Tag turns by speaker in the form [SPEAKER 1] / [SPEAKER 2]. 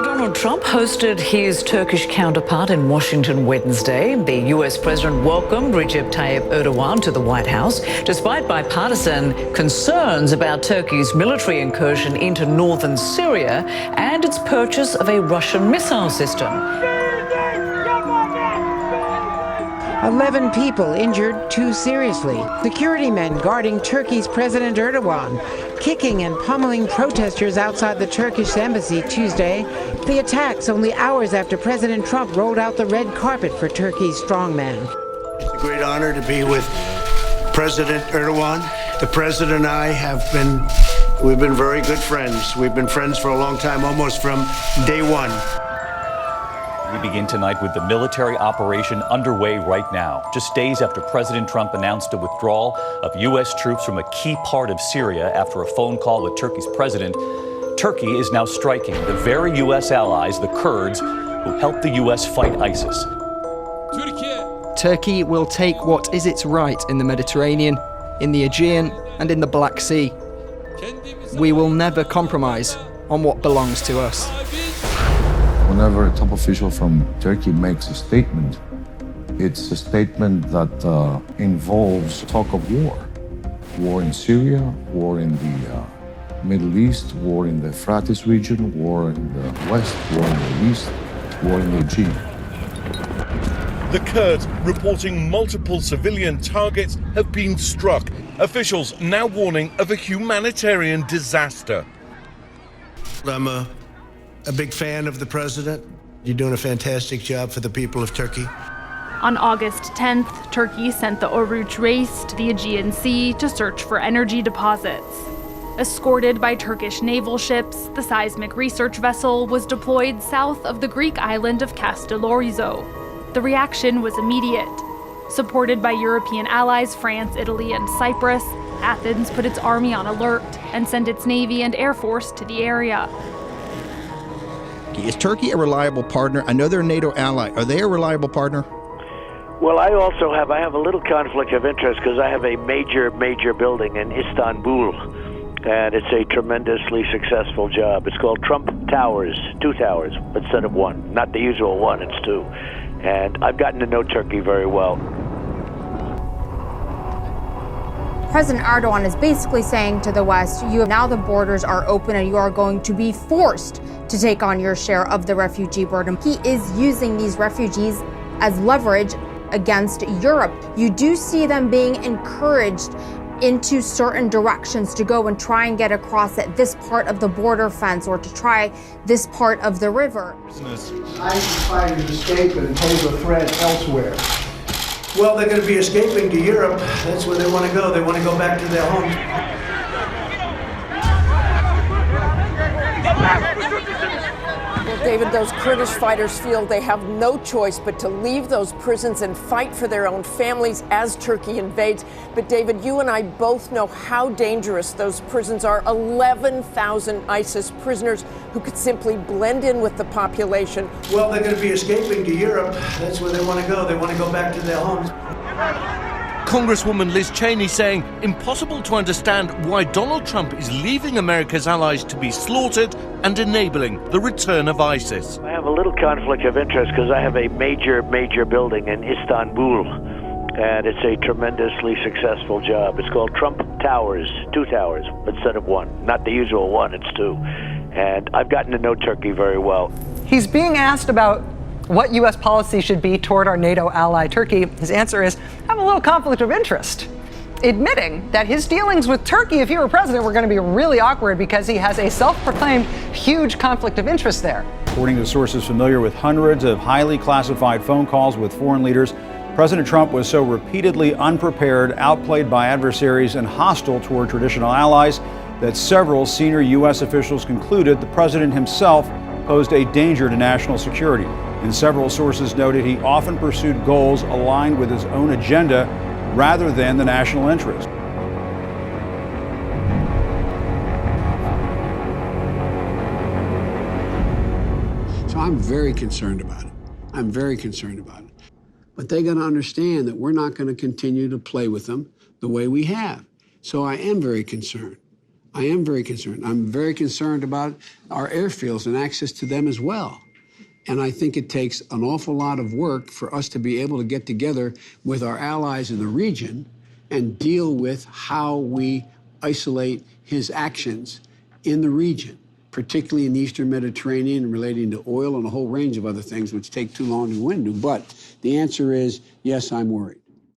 [SPEAKER 1] Donald Trump hosted his Turkish counterpart in Washington Wednesday. The US president welcomed Recep Tayyip Erdogan to the White House, despite bipartisan concerns about Turkey's military incursion into northern Syria and its purchase of a Russian missile system.
[SPEAKER 2] 11 people injured, 2 seriously. Security men guarding Turkey's President Erdogan, kicking and pummeling protesters outside the Turkish embassy Tuesday. The attacks only hours after President Trump rolled out the red carpet for Turkey's strongman.
[SPEAKER 3] It's a great honor to be with President Erdogan. The president and I we've been very good friends. We've been friends for a long time, almost from day one.
[SPEAKER 4] We begin tonight with the military operation underway right now, just days after President Trump announced a withdrawal of U.S. troops from a key part of Syria after a phone call with Turkey's president. Turkey is now striking the very U.S. allies, the Kurds, who helped the U.S. fight ISIS.
[SPEAKER 5] Turkey will take what is its right in the Mediterranean, in the Aegean, and in the Black Sea. We will never compromise on what belongs to us.
[SPEAKER 6] Whenever a top official from Turkey makes a statement, it's a statement that involves talk of war. War in Syria, war in the Middle East, war in the Euphrates region, war in the West, war in the East, war in the Aegean.
[SPEAKER 7] The Kurds reporting multiple civilian targets have been struck. Officials now warning of a humanitarian disaster.
[SPEAKER 3] I'm a big fan of the president. You're doing a fantastic job for the people of Turkey.
[SPEAKER 8] On August 10th, Turkey sent the Oruç race to the Aegean Sea to search for energy deposits. Escorted by Turkish naval ships, the seismic research vessel was deployed south of the Greek island of Castellorizo. The reaction was immediate. Supported by European allies France, Italy, and Cyprus, Athens put its army on alert and sent its navy and air force to the area.
[SPEAKER 9] Is Turkey a reliable partner? I know they're a NATO ally. Are they a reliable partner?
[SPEAKER 10] Well, I have a little conflict of interest because I have a major building in Istanbul, and it's a tremendously successful job. It's called Trump Towers, 2 towers instead of 1. Not the usual 1, it's 2. And I've gotten to know Turkey very well.
[SPEAKER 11] President Erdogan is basically saying to the West, now the borders are open and you are going to be forced to take on your share of the refugee burden. He is using these refugees as leverage against Europe. You do see them being encouraged into certain directions to go and try and get across at this part of the border fence or to try this part of the river.
[SPEAKER 3] ISIS fighters escape and pose a threat elsewhere. Well, they're going to be escaping to Europe. That's where they want to go. They want to go back to their homes.
[SPEAKER 12] Well, David, those Kurdish fighters feel they have no choice but to leave those prisons and fight for their own families as Turkey invades. But David, you and I both know how dangerous those prisons are. 11,000 ISIS prisoners who could simply blend in with the population.
[SPEAKER 3] Well, they're going to be escaping to Europe. That's where they want to go. They want to go back to their homes.
[SPEAKER 7] Congresswoman Liz Cheney saying impossible to understand why Donald Trump is leaving America's allies to be slaughtered and enabling the return of ISIS.
[SPEAKER 10] I have a little conflict of interest because I have a major building in Istanbul, and it's a tremendously successful job. It's called Trump Towers, 2 towers instead of 1. Not the usual 1, it's 2. And I've gotten to know Turkey very well.
[SPEAKER 13] He's being asked about what U.S. policy should be toward our NATO ally, Turkey. His answer is, I have a little conflict of interest, admitting that his dealings with Turkey, if he were president, were going to be really awkward because he has a self-proclaimed huge conflict of interest there.
[SPEAKER 14] According to sources familiar with hundreds of highly classified phone calls with foreign leaders, President Trump was so repeatedly unprepared, outplayed by adversaries, and hostile toward traditional allies that several senior U.S. officials concluded the president himself posed a danger to national security. And several sources noted he often pursued goals aligned with his own agenda rather than the national interest.
[SPEAKER 15] So I'm very concerned about it. I'm very concerned about it. But they got to understand that we're not going to continue to play with them the way we have. So I am very concerned. I am very concerned. I'm very concerned about our airfields and access to them as well. And I think it takes an awful lot of work for us to be able to get together with our allies in the region and deal with how we isolate his actions in the region, particularly in the Eastern Mediterranean relating to oil and a whole range of other things which take too long to go into. But the answer is, yes, I'm worried.